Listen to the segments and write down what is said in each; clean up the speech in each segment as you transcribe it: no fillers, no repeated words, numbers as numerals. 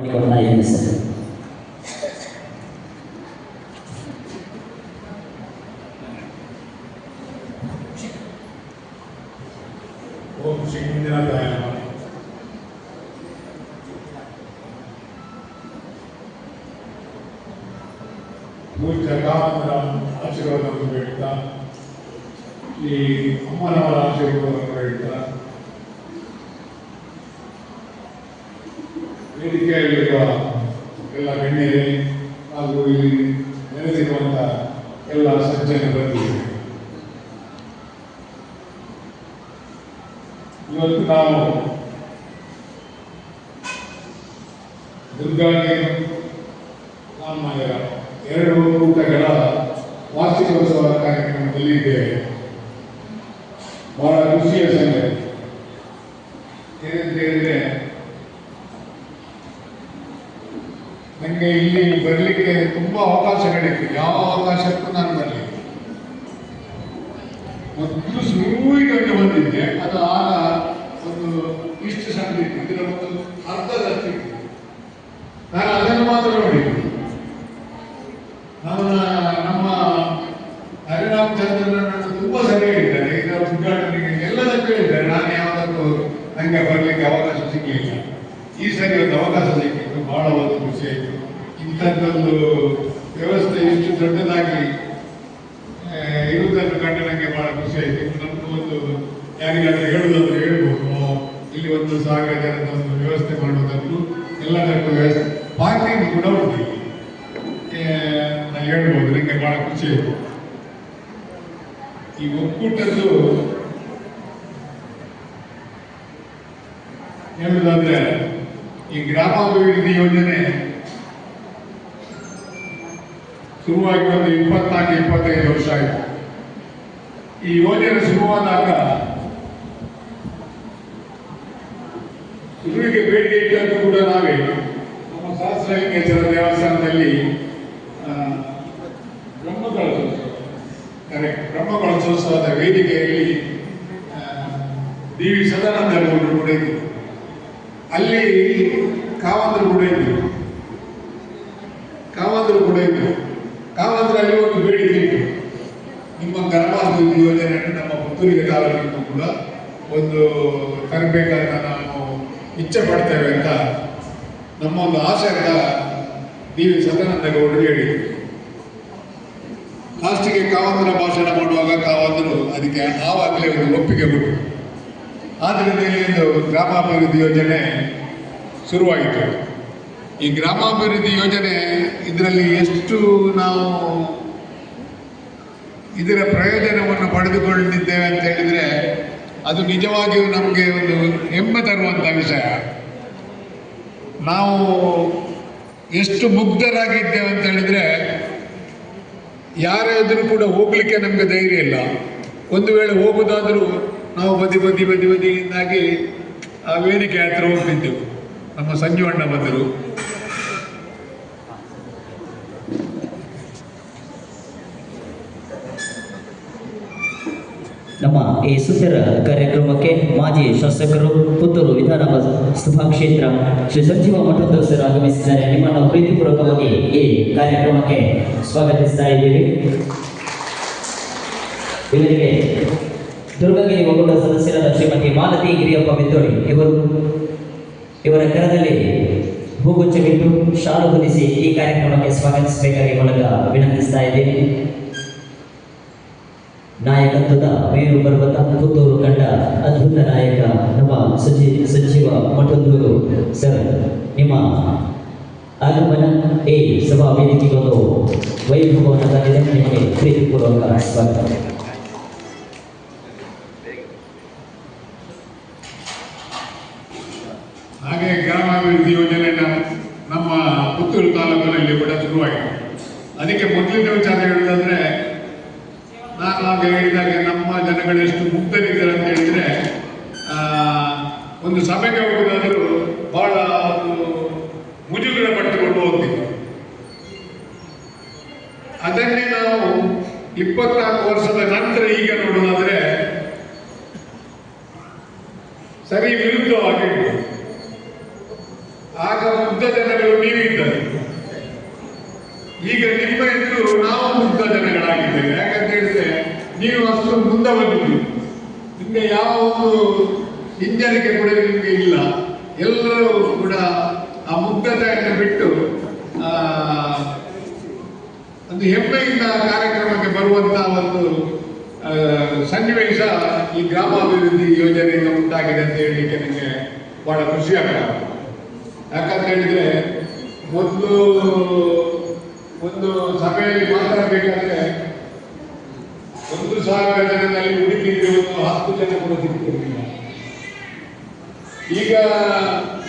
Sir. ಓಂ ಶ್ರೀ ಮಂಜುನಾಥಾಯ ನಮಃ. ಪೂಜ್ಯ ಕಾಮರ ಆಶೀರ್ವಾದವನ್ನು ಬೇಡುತ್ತಾ, ಈ ಅಮ್ಮನವರ ಆಶೀರ್ವಾದವನ್ನು ಬೇಡುತ್ತಾ, ವೇದಿಕೆಯಲ್ಲಿರುವ ಎಲ್ಲ ಗಣ್ಯರೇ ಹಾಗೂ ಇಲ್ಲಿ ನೆಲೆಸಿರುವಂಥ ಎಲ್ಲ ಸಜ್ಜನ ಬಂದಿದೆ. ಇವತ್ತು ನಾವು ದುರ್ಗಾದೇವಿ ರಾಮನಗರ ಎರಡು ಕೂಟಗಳ ವಾರ್ಷಿಕೋತ್ಸವ ಕಾರ್ಯಕ್ರಮದಲ್ಲಿ ಇದ್ದೇವೆ. ಬಹಳ ಖುಷಿಯ ಸಂಗತಿ ಏನಂತ ಹೇಳಿದ್ರೆ, ನನಗೆ ಇಲ್ಲಿ ಬರಲಿಕ್ಕೆ ತುಂಬಾ ಅವಕಾಶಗಳಿತ್ತು. ಯಾವ ಅವಕಾಶಕ್ಕೂ ನಾನು ಬರಲಿಲ್ಲ. ಮೊದಲು ಶುರುವಿಗೆ ಬಂದಿದ್ದೆ, ಅದು ಆಗ ಒಂದು ಇಷ್ಟು ಸಣ್ಣ ಇತ್ತು, ಇದರ ಒಂದು ಅರ್ಧದಷ್ಟು ಇತ್ತು. ನಾನು ಅದನ್ನು ಮಾತ್ರ ನೋಡಿದ್ದು. ನಮ್ಮ ಹರಿರಾಮಚಂದ್ರನನ್ನು ತುಂಬಾ ಸರಿ ಹೇಳಿದ್ದಾರೆ, ಇದರ ಉದ್ಘಾಟನೆಗೆ ಎಲ್ಲದಕ್ಕೂ ಹೇಳಿದ್ದಾರೆ. ನಾನು ಯಾವುದಕ್ಕೂ ನನಗೆ ಬರಲಿಕ್ಕೆ ಅವಕಾಶ ಸಿಗಲಿಲ್ಲ. ಈ ಸರಿ ಒಂದು ಅವಕಾಶ ಸಿಕ್ಕಿತ್ತು, ಬಹಳ ಒಂದು ಖುಷಿ ಆಯಿತು. ಇಂಥದ್ದೊಂದು ವ್ಯವಸ್ಥೆ ಇಷ್ಟು ದೊಡ್ಡದಾಗಿ ಇರುವುದನ್ನು ಕಂಡು ನನಗೆ ಬಹಳ ಖುಷಿ ಆಯಿತು. ನಮ್ದು ಒಂದು ಯಾರಿಗಾದ್ರೂ ಹೇಳುವುದಾದ್ರೂ ಹೇಳ್ಬೋದು, ಇಲ್ಲಿ ಒಂದು 1000 ಜನದ ಒಂದು ವ್ಯವಸ್ಥೆ ಮಾಡುವುದನ್ನು ಎಲ್ಲದಕ್ಕೂ ವ್ಯವಸ್ಥೆ, ಪಾರ್ಕಿಂಗ್ ಕೂಡ ಉಂಟು ನಾನು ಹೇಳ್ಬೋದು. ನನಗೆ ಬಹಳ ಖುಷಿ ಆಯಿತು. ಈ ಒಕ್ಕೂಟದ್ದು ಹೇಳುವುದಾದ್ರೆ, ಈ ಗ್ರಾಮಾಭಿವೃದ್ಧಿ ಯೋಜನೆ ಶುರುವಾಗಿ ಒಂದು 24-25 ವರ್ಷ ಆಯಿತು. ಈ ಯೋಜನೆ ಶುರುವಾದಾಗ ಶುರುವಿಗೆ ಬೇಡಿಕೆ ಇಟ್ಟದ್ದು ಕೂಡ ನಾವೇ. ನಮ್ಮ ಸಹಸ್ರಲಿಂಗೇಶ್ವರ ದೇವಸ್ಥಾನದಲ್ಲಿ ಬ್ರಹ್ಮಕಲಶೋತ್ಸವದ ವೇದಿಕೆಯಲ್ಲಿ ಡಿ.ವಿ. ಸದಾನಂದ ಗೌಡರು ಕೂಡ ಇದ್ದರು. ಅಲ್ಲಿ ಕಾವಂದರು ಕೂಡ ಇದ್ದರು. ಕಾವಂದರಲ್ಲಿ ಒಂದು ಬೇಡಿಕೆ ಇತ್ತು, ನಿಮ್ಮ ಗ್ರಾಮಾಭಿವೃದ್ಧಿ ಯೋಜನೆಯನ್ನು ನಮ್ಮ ಪುತ್ತೂರಿಗೆ ತಾಲೂಕಿಗೂ ಕೂಡ ಒಂದು ತರಬೇಕಂತ ನಾವು ಇಚ್ಛೆ ಪಡ್ತೇವೆ ಅಂತ ನಮ್ಮ ಒಂದು ಆಶೆ ಅಂತ ಡಿ.ವಿ. ಸದಾನಂದ ಗೌಡರು ಹೇಳಿದರು. ಲಾಸ್ಟಿಗೆ ಕಾವಂದರ ಭಾಷಣ ಮಾಡುವಾಗ ಕಾವಂದರು ಅದಕ್ಕೆ ಆವಾಗಲೇ ಒಂದು ಒಪ್ಪಿಗೆ ಕೊಟ್ಟರು. ಆದ್ದರಿಂದ ಇಲ್ಲಿ ಒಂದು ಗ್ರಾಮಾಭಿವೃದ್ಧಿ ಯೋಜನೆ ಶುರುವಾಯಿತು. ಈ ಗ್ರಾಮಾಭಿವೃದ್ಧಿ ಯೋಜನೆ ಇದರಲ್ಲಿ ಎಷ್ಟು ನಾವು ಇದರ ಪ್ರಯೋಜನವನ್ನು ಪಡೆದುಕೊಂಡಿದ್ದೇವೆ ಅಂತ ಹೇಳಿದರೆ, ಅದು ನಿಜವಾಗಿಯೂ ನಮಗೆ ಒಂದು ಹೆಮ್ಮೆ ತರುವಂಥ ವಿಷಯ. ನಾವು ಎಷ್ಟು ಮುಗ್ಧರಾಗಿದ್ದೇವೆ ಅಂತ ಹೇಳಿದರೆ, ಯಾರೇ ಎದುರು ಕೂಡ ಹೋಗ್ಲಿಕ್ಕೆ ನಮಗೆ ಧೈರ್ಯ ಇಲ್ಲ. ಒಂದು ವೇಳೆ ಹೋಗುವುದಾದರೂ ನಾವು ಬದಿಯಿಂದಾಗಿ ಆ ವೇದಿಕೆ ಹತ್ರ ಹೋಗ್ತಿದ್ದೆವು. ನಮ್ಮ ಸಂಜೀವಣ್ಣ ಬಂದರು. ನಮ್ಮ ಈ ಸುಂದರ ಕಾರ್ಯಕ್ರಮಕ್ಕೆ ಮಾಜಿ ಶಾಸಕರು, ಪುತ್ತೂರು ವಿಧಾನಸಭಾ ಕ್ಷೇತ್ರ ಶ್ರೀ ಸಂಜೀವ ಮಠೋದಯರು ಆಗಮಿಸಿದ್ದಾರೆ. ನಿಮ್ಮನ್ನು ಪ್ರೀತಿಪೂರ್ವಕವಾಗಿ ಈ ಕಾರ್ಯಕ್ರಮಕ್ಕೆ ಸ್ವಾಗತಿಸ್ತಾ ಇದ್ದೀವಿ. ಇವರಿಗೆ ದುರ್ಗಗಿರಿ ಒಕ್ಕೂಟ ಸದಸ್ಯರಾದ ಶ್ರೀಮತಿ ಮಾಲತಿ ಗಿರಿಯಪ್ಪ ಬಿದ್ದೋಳಿ ಇವರ ಕರದಲ್ಲಿ ಹೂಗುಚ್ಛವಿಟ್ಟು ಶಾಲು ಹೊದಿಸಿ ಈ ಕಾರ್ಯಕ್ರಮಕ್ಕೆ ಸ್ವಾಗತಿಸಬೇಕಾಗಿ ಮೂಲಕ ವಿನಂತಿಸ್ತಾ ಇದ್ದೀನಿ. ನಾಯಕತ್ವದ ಮೇರು ಪರ್ವತ ಪುತ್ತೂರು ಕಂಡ ಅದ್ಭುತ ನಾಯಕ ನಮ್ಮ ಸಚಿವ ಮಠೋದಯರು ಸರ್, ನಿಮ್ಮ ಆಗಮನ ಈ ಸಭಾ ವೇದಿಕೆಗೊಂದು ವೈಭವವನ್ನು ತಂದಿದೆ. ನಿಮಗೆ ಪ್ರೀತಿಪೂರ್ವಕ ಸ್ವಾಗತ. ಹಾಗೆ ಗ್ರಾಮಾಭಿವೃದ್ಧಿ ಯೋಜನೆ ನಮ್ಮ ಪುತ್ತೂರು ತಾಲೂಕಿನಲ್ಲಿ ಕೂಡ ಶುರುವಾಗಿದೆ. ಅದಕ್ಕೆ ಮೊದಲಿನ ವಿಚಾರ ಹೇಳುವುದಾದ್ರೆ, ನಾನು ಆಗ ಹೇಳಿದಾಗ ನಮ್ಮ ಜನಗಳು ಎಷ್ಟು ಮುಗ್ಧರಿದ್ದಾರೆ ಅಂತ ಹೇಳಿದರೆ, ಒಂದು ಸಭೆಗೆ ಹೋಗುವುದಾದರೂ ಬಹಳ ಒಂದು ಮುಜುಗರ ಪಟ್ಟುಕೊಂಡು ಹೋಗ್ತಿದ್ದರು. ಅದನ್ನೇ ನಾವು 24 ವರ್ಷದ ನಂತರ ಈಗ ನೋಡುವುದಾದರೆ ಸರಿ ವಿರುದ್ಧವಾಗಿ ಆಗ ಮುಗ್ಧ ಜನಗಳು ನೀವಿದ್ದಾರೆ. ಈಗ ನಿಮ್ಮ ಎದುರು ನಾವು ಮುಗ್ಧ ಜನಗಳಾಗಿದ್ದೇವೆ. ಯಾಕಂತ ಹೇಳಿದ್ರೆ ನೀವು ಅಷ್ಟು ಮುಂದೆ ಬಂದಿದ್ದೀವಿ. ನಿಮಗೆ ಯಾವ ಒಂದು ಹಿಂಜರಿಕೆ ಕೂಡ ನಿಮಗೆ ಇಲ್ಲ. ಎಲ್ಲರೂ ಕೂಡ ಆ ಮುಗ್ಧತೆಯನ್ನು ಬಿಟ್ಟು ಒಂದು ಹೆಮ್ಮೆಯಿಂದ ಕಾರ್ಯಕ್ರಮಕ್ಕೆ ಬರುವಂತಹ ಒಂದು ಸನ್ನಿವೇಶ ಈ ಗ್ರಾಮಾಭಿವೃದ್ಧಿ ಯೋಜನೆಯಿಂದ ಉಂಟಾಗಿದೆ ಅಂತ ಹೇಳಲಿಕ್ಕೆ ನನಗೆ ಬಹಳ ಖುಷಿ ಆಗ್ತದೆ. ಯಾಕಂತ ಹೇಳಿದ್ರೆ ಮೊದಲು ಒಂದು ಸಭೆಯಲ್ಲಿ ಮಾತಾಡಬೇಕಾದ್ರೆ 1,000 ಜನದಲ್ಲಿ ಹುಡುಕಿದ್ರೆ 10 ಜನ ಕೂಡ ಸಿಗ್ತಿರಲಿಲ್ಲ. ಈಗ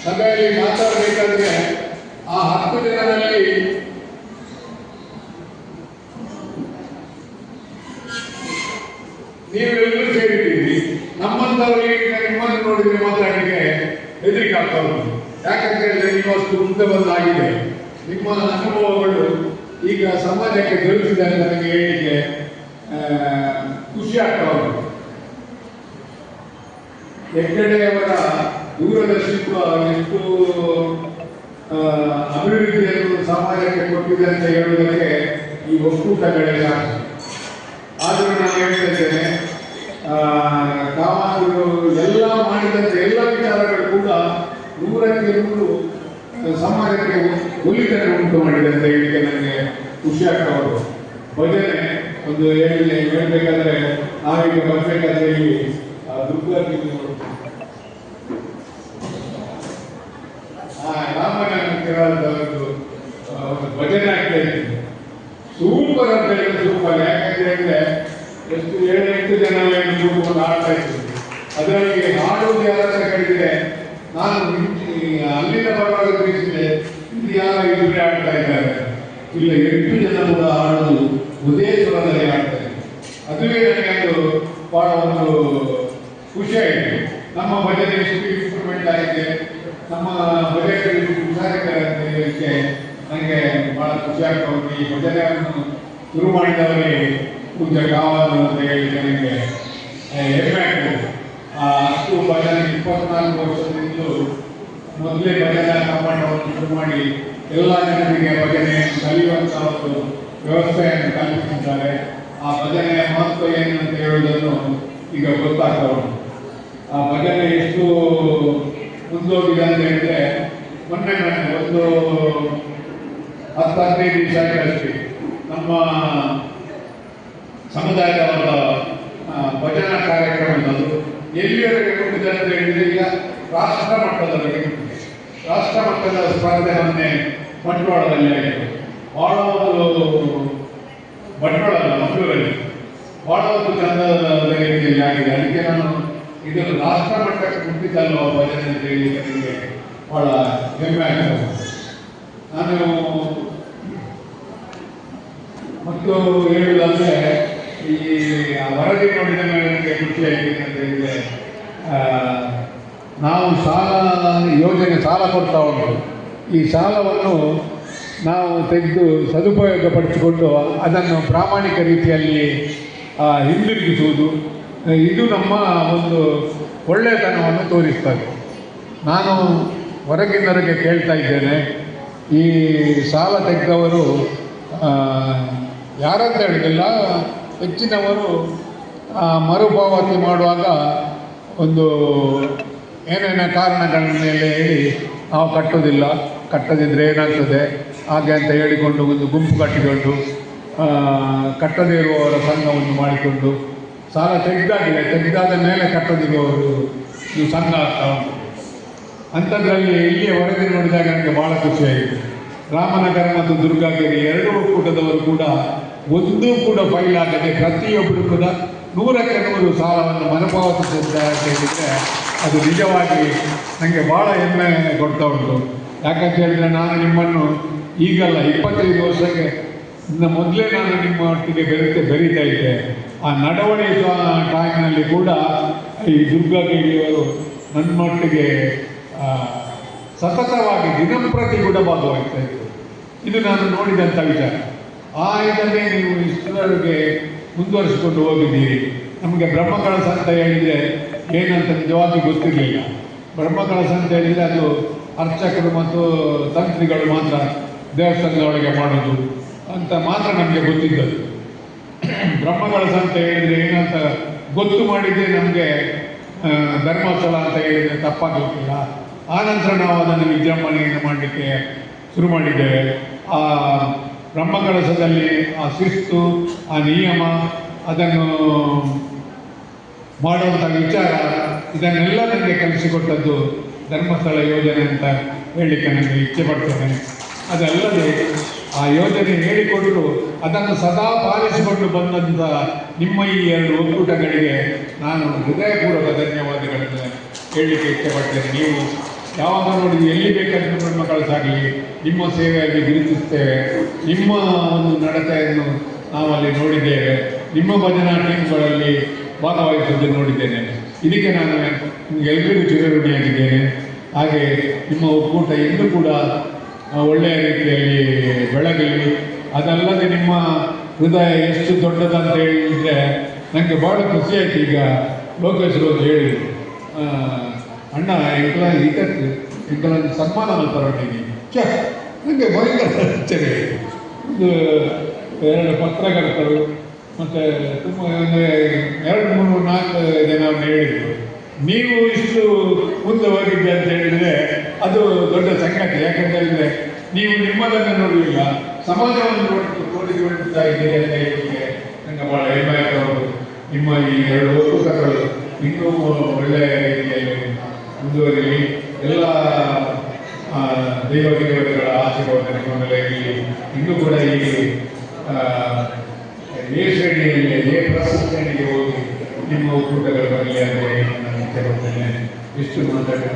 ಸಭೆಯಲ್ಲಿ ಮಾತಾಡಬೇಕಾದ್ರೆ ಆ 10 ಜನರಲ್ಲಿ ನೀವೆಲ್ಲರೂ ಸೇರಿದ್ದೀರಿ. ನಮ್ಮಂತವರಿಗೆ ನಿಮ್ಮನ್ನು ನೋಡಿದ್ರೆ ಮಾತಾಡಲಿಕ್ಕೆ ಹೆದರಿಕೆ ಆಗ್ತಾ ಉಂಟು. ಯಾಕಂತ ಹೇಳಿದ್ರೆ ನೀವು ಅಷ್ಟು ಮುಂದೆ ಬಂದಾಗಿದೆ. ನಿಮ್ಮ ಅನುಭವಗಳು ಈಗ ಸಮಾಜಕ್ಕೆ ದೊರಕಿದೆ ಅಂತ ನನಗೆ ಹೇಳಿಕೆ ಖುಷಿ ಆಗ್ತಾ ಉಂಟು. ಹೆಗ್ಗಡೆಯವರ ದೂರದರ್ಶಿತ್ವ ಎಷ್ಟು ಅಭಿವೃದ್ಧಿಯನ್ನು ಸಮಾಜಕ್ಕೆ ಕೊಟ್ಟಿದೆ ಅಂತ ಹೇಳುವುದಕ್ಕೆ ಈ ಒಕ್ಕೂಟಗಳೇ ಸಾಕ್ಷಿ. ಆದರೂ ನಾನು ಹೇಳ್ತಾ ಇದ್ದೇನೆ, ಕಾಮಾಂಧರು ಎಲ್ಲ ಮಾಡಿದಂತೆ ಎಲ್ಲ ವಿಚಾರಗಳು ಕೂಡ 100ಕ್ಕೆ 100 ಸಮಾಜಕ್ಕೆ ಒಲಿತನೆ ಉಂಟು ಮಾಡಿದೆ ಅಂತ ಹೇಳಿಕೆ ನನಗೆ ಖುಷಿ ಆಗ್ತಾ ಉಂಟು. ಭಜನೆ ಒಂದು ಹೇಳ್ಬೇಕಾದ್ರೆ ನಾವೀಗ ಬರಬೇಕಾದ್ರೆ ಇಲ್ಲಿ ದುರ್ಗಾ ರಾಮನ ಒಂದು ಭಜನೆ ಆಗ್ತಾ ಇತ್ತು. ಸೂಪರ್ ಅಂತ ಹೇಳಿದ್ರೆ ಸೂಪರ್. ಯಾಕಂತ ಹೇಳಿದ್ರೆ ಎಷ್ಟು 7-8 ಜನ ಕೂತ್ಕೊಂಡು ಆಡ್ತಾ ಇತ್ತು. ಅದರಲ್ಲಿ ಹಾಡುವುದು ಯಾರಂತ ಕೇಳಿದ್ರೆ ನಾನು ಅಲ್ಲಿಂದ ಬರುವಾಗ ತಿಳಿಸಿದೆ, ಇದು ಯಾರ ಇಬ್ಬರೇ ಆಡ್ತಾ ಇದ್ದಾರೆ. ಇಲ್ಲ, 8 ಜನ ಕೂಡ ಹಾಡುದು ಒಂದೇ ಸ್ವರದಲ್ಲಿ ಆಡ್ತಾರೆ. ಅದುವೇ ನನಗೆ ಒಂದು ಬಹಳ ಒಂದು ಖುಷಿ ಆಯಿತು. ನಮ್ಮ ಭಜನೆ ಎಷ್ಟು ಇಂಪ್ರೂವ್ಮೆಂಟ್ ಆಗಿದೆ, ನಮ್ಮ ಭಜನೆ ಹುಷಾರಿದ್ದಾರೆ ಅಂತ ಹೇಳಲಿಕ್ಕೆ ನನಗೆ ಬಹಳ ಖುಷಿ ಆಗ್ತಾ ಉಂಟು. ಈ ಭಜನೆಯನ್ನು ಶುರು ಮಾಡಿದವರಿಗೆ ಪೂಜ್ಯ ಕಾವಾದರು ಅಂತ ಹೇಳಿ ನನಗೆ ಹೆಮ್ಮೆ ಆಗ್ತದೆ. ಅಷ್ಟು ಭಜನೆ 24 ವರ್ಷದಿಂದಲೂ ಮೊದಲೇ ಭಜನಾ ಕಮ್ಮಟವನ್ನು ಶುರು ಮಾಡಿ ಎಲ್ಲ ಜನರಿಗೆ ಭಜನೆ ಕಲಿಯುವಂತಹ ಒಂದು ವ್ಯವಸ್ಥೆಯನ್ನು ಕಲ್ಪಿಸಿದ್ದಾರೆ. ಆ ಭಜನೆಯ ಮಹತ್ವ ಏನು ಅಂತ ಹೇಳುವುದನ್ನು ಈಗ ಗೊತ್ತಾಗ್ತಾ ಉಂಟು. ಆ ಭಜನೆ ಎಷ್ಟು ಮುಂದೋಗಿದೆ ಅಂತ ಹೇಳಿದ್ರೆ ಮೊನ್ನೆ ಒಂದು 10-15 ದಿವಸ ಅಷ್ಟೇ ನಮ್ಮ ಸಮುದಾಯದ ಭಜನಾ ಕಾರ್ಯಕ್ರಮದದು ಎಲ್ಲಿವರೆಗೆ ಹೋಗಿದೆ ಅಂತ ಹೇಳಿದ್ರೆ ಈಗ ರಾಷ್ಟ್ರ ಮಟ್ಟದವರೆಗೆ ರಾಷ್ಟ್ರ ಮಟ್ಟದ ಸ್ಪರ್ಧೆ ಮೊನ್ನೆ ಬಂಟ್ವಾಳದಲ್ಲಿ ಆಯಿತು. ಬಹಳ ಒಂದು ಬಂಟ್ವಾಳ ಮಂಗಳೂರಲ್ಲಿ ಬಹಳ ಒಂದು ಚಂದದ ರೀತಿಯಲ್ಲಿ ಆಗಿದೆ. ಅದಕ್ಕೆ ನಾನು ಇದನ್ನು ರಾಷ್ಟ್ರ ಮಟ್ಟಕ್ಕೆ ಮುಟ್ಟಿದ್ದಲ್ವ ಭಜನೆ ಅಂತ ಹೇಳಿ ನನಗೆ ಬಹಳ ಹೆಮ್ಮೆ ಆಗ್ತದೆ. ನಾನು ಮತ್ತು ಹೇಳುವುದಂದ್ರೆ ಈ ವರದಿ ನೋಡಿದ ಮೇಲೆ ನನಗೆ ಖುಷಿಯಾಗಿದೆ ಅಂತ ಹೇಳಿದರೆ, ನಾವು ಸಾಲ ಯೋಜನೆ ಸಾಲ ಕೊಡ್ತಾ ಉಂಟು. ಈ ಸಾಲವನ್ನು ನಾವು ತೆಗೆದು ಸದುಪಯೋಗಪಡಿಸಿಕೊಂಡು ಅದನ್ನು ಪ್ರಾಮಾಣಿಕ ರೀತಿಯಲ್ಲಿ ಹಿಂದಿರುಗಿಸುವುದು, ಇದು ನಮ್ಮ ಒಂದು ಒಳ್ಳೆಯತನವನ್ನು ತೋರಿಸ್ತದೆ. ನಾನು ಹೊರಗಿನವರಿಗೆ ಕೇಳ್ತಾ ಇದ್ದೇನೆ, ಈ ಸಾಲ ತೆಗೆದವರು ಯಾರಂತ ಹೇಳುವುದಿಲ್ಲ, ಹೆಚ್ಚಿನವರು ಮರುಪಾವತಿ ಮಾಡುವಾಗ ಒಂದು ಏನೇನೋ ಕಾರಣಗಳ ಮೇಲೆ ಹೇಳಿ ನಾವು ಕಟ್ಟದಿದ್ದರೆ ಏನಾಗ್ತದೆ ಹಾಗೆ ಅಂತ ಹೇಳಿಕೊಂಡು ಒಂದು ಗುಂಪು ಕಟ್ಟಿಕೊಂಡು ಕಟ್ಟದೇ ಇರುವವರ ಸಂಘವನ್ನು ಮಾಡಿಕೊಂಡು ಸಾಲ ತೆಗೆದಾದ ಮೇಲೆ ಕಟ್ಟದಿರುವವರು ಇದು ಸಂಘ ಆಗ್ತಾ ಉಂಟು. ಅಂಥದ್ರಲ್ಲಿ ಇಲ್ಲಿಯ ವರದಿ ನೋಡಿದಾಗ ನನಗೆ ಭಾಳ ಖುಷಿಯಾಗಿದೆ. ರಾಮನಗರ ಮತ್ತು ದುರ್ಗಾಗಿರಿ 2 ಒಕ್ಕೂಟದವರು ಕೂಡ ಒಂದೂ ಕೂಡ ಫೈಲ್ ಆಗದೆ ಪ್ರತಿಯೊಬ್ಬರು ಕೂಡ 100ಕ್ಕೆ 100 ಸಾಲವನ್ನು ಮರುಪಾವತಿಸಿದ್ದಾರೆ ಅಂತ ಹೇಳಿದರೆ ಅದು ನಿಜವಾಗಿ ನನಗೆ ಭಾಳ ಹೆಮ್ಮೆ ಕೊಡ್ತಾ ಉಂಟು. ಯಾಕಂತ ಹೇಳಿದರೆ ನಾನು ನಿಮ್ಮನ್ನು ಈಗಲ್ಲ 25 ವರ್ಷಕ್ಕೆ ಮೊದಲೇ ನಾನು ನಿಮ್ಮ ಒಟ್ಟಿಗೆ ಬೆರೀತಾ ಇದ್ದೆ. ಆ ನಡವಳಿಕೆ ಟೈಮ್ನಲ್ಲಿ ಕೂಡ ಈ ದುರ್ಗಾಗಿರಿಯವರು ನನ್ನೊಟ್ಟಿಗೆ ಸತತವಾಗಿ ದಿನಂಪ್ರತಿ ಕೂಡ ಭಾಗವಹಿಸ್ತಾ ಇದ್ದರು. ಇದು ನಾನು ನೋಡಿದಂಥ ವಿಚಾರ. ಆ ಇದನ್ನೇ ನೀವು ಇಷ್ಟರವರೆಗೆ ಮುಂದುವರಿಸಿಕೊಂಡು ಹೋಗಿದ್ದೀರಿ. ನಮಗೆ ಬ್ರಹ್ಮಕಳಸ ಅಂತ ಹೇಳಿದರೆ ಏನಂತ ನಿಜವಾಗಿ ಗೊತ್ತಿರಲಿಲ್ಲ. ಬ್ರಹ್ಮಕಳಸ ಅಂತ ಹೇಳಿದರೆ ಅದು ಅರ್ಚಕರು ಮತ್ತು ತಂತ್ರಿಗಳು ಮಾತ್ರ ದೇವಸ್ಥಾನದ ಒಳಗೆ ಮಾಡೋದು ಅಂತ ಮಾತ್ರ ನಮಗೆ ಗೊತ್ತಿದ್ದದ್ದು. ಬ್ರಹ್ಮಕಲಶ ಅಂತ ಹೇಳಿದರೆ ಏನಂತ ಗೊತ್ತು ಮಾಡಿದ್ದೆ ನಮಗೆ ಧರ್ಮಸ್ಥಳ ಅಂತ ಹೇಳಿದರೆ ತಪ್ಪಾಗಲಿಕ್ಕಿಲ್ಲ. ಆನಂತರ ನಾವು ಅದನ್ನು ವಿಜೃಂಭಣೆಯನ್ನು ಮಾಡಲಿಕ್ಕೆ ಶುರು ಮಾಡಿದ್ದೇವೆ. ಆ ಬ್ರಹ್ಮಕಲಶದಲ್ಲಿ ಆ ಶಿಸ್ತು, ಆ ನಿಯಮ, ಅದನ್ನು ಮಾಡುವಂಥ ವಿಚಾರ, ಇದನ್ನೆಲ್ಲ ನನಗೆ ಕಲಿಸಿಕೊಟ್ಟದ್ದು ಧರ್ಮಸ್ಥಳ ಯೋಜನೆ ಅಂತ ಹೇಳಲಿಕ್ಕೆ ನನಗೆ ಇಚ್ಛೆ ಪಡ್ತೇನೆ. ಅದಲ್ಲದೆ ಆ ಯೋಜನೆ ಹೇಳಿಕೊಟ್ಟು ಅದನ್ನು ಸದಾ ಪಾಲಿಸಿಕೊಂಡು ಬಂದಂಥ ನಿಮ್ಮ ಈ 2 ಒಕ್ಕೂಟಗಳಿಗೆ ನಾನು ಹೃದಯಪೂರ್ವಕ ಧನ್ಯವಾದಗಳನ್ನು ಹೇಳಲಿಕ್ಕೆ ಇಷ್ಟಪಡ್ತೇನೆ. ನೀವು ಯಾವಾಗ ನೋಡಿ ಎಲ್ಲಿ ಬೇಕಾದರೂ ಬ್ರಹ್ಮಕಲಶ ಆಗಲಿ ನಿಮ್ಮ ಸೇವೆಯಾಗಿ ಗುರುತಿಸ್ತೇವೆ. ನಿಮ್ಮ ಒಂದು ನಡತೆಯನ್ನು ನಾವಲ್ಲಿ ನೋಡಿದ್ದೇವೆ. ನಿಮ್ಮ ಭಜನಾ ಟೀಮ್ಗಳಲ್ಲಿ ಭಾಗವಹಿಸುವುದು ನೋಡಿದ್ದೇನೆ. ಇದಕ್ಕೆ ನಾನು ನಿಮಗೆಲ್ಲರಿಗೂ ಚಿರಋಣಿಯಾಗಿದ್ದೇನೆ. ಹಾಗೆ ನಿಮ್ಮ ಒಕ್ಕೂಟ ಎಂದೂ ಕೂಡ ಒಳ್ಳೆಯ ರೀತಿಯಲ್ಲಿ ಬೆಳಗಲಿ. ಅದಲ್ಲದೆ ನಿಮ್ಮ ಹೃದಯ ಎಷ್ಟು ದೊಡ್ಡದಂತ ಹೇಳಿದರೆ ನನಗೆ ಭಾಳ ಖುಷಿಯಾಯಿತು. ಈಗ ಲೋಕೇಶ್ವರು ಅಂತ ಹೇಳಿ ಅಣ್ಣ ಇಂಥದ್ದು ಸನ್ಮಾನ ಮಾಡ್ತಾರೊಟ್ಟಿಗೆ ನನಗೆ ಭಯಂಕರ ಆಶ್ಚರ್ಯ. ಒಂದು 2 ಪತ್ರಕರ್ತರು ಮತ್ತು ತುಂಬ 2, 3, 4 ಜನವನ್ನು ಹೇಳಿದರು. ನೀವು ಇಷ್ಟು ಮುಂದೆ ಹೋಗಿದ್ದೆ ಅಂತ ಹೇಳಿದರೆ ಅದು ದೊಡ್ಡ ಸಂಗತಿ. ಯಾಕಂತ ಹೇಳಿದರೆ ನೀವು ನಿಮ್ಮದನ್ನು ನೋಡಲಿಲ್ಲ, ಸಮಾಜವನ್ನು ನೋಡಿಕೊಳ್ತಾ ಇದ್ದೀರಿ ಅಂತ ಹೇಳಿದರೆ ನನಗೆ ಭಾಳ ಹೆಮ್ಮೆಯಾದವರು. ನಿಮ್ಮ ಈ 2 ಒಕ್ಕೂಟಗಳು ಇನ್ನೂ ಒಳ್ಳೆಯ ರೀತಿಯಲ್ಲಿ ಮುಂದುವರಿಲಿ. ಎಲ್ಲ ದೇವತೆಗಳ ಆಶೀರ್ವಾದ ನಿಮ್ಮ ಮೇಲೆ ಇರಲಿ. ಇನ್ನೂ ಕೂಡ ಈ ಶ್ರೇಣಿಯಲ್ಲಿ ಶ್ರೇಣಿಗೆ ಹೋಗಿ ನಿಮ್ಮ ಒಕ್ಕೂಟಗಳು ಬರಲಿ ಅಂತ ನಾನು ಇಚ್ಛೆ ಪಡ್ತೇನೆ. ಇಷ್ಟು ಮಾತಾಡಿ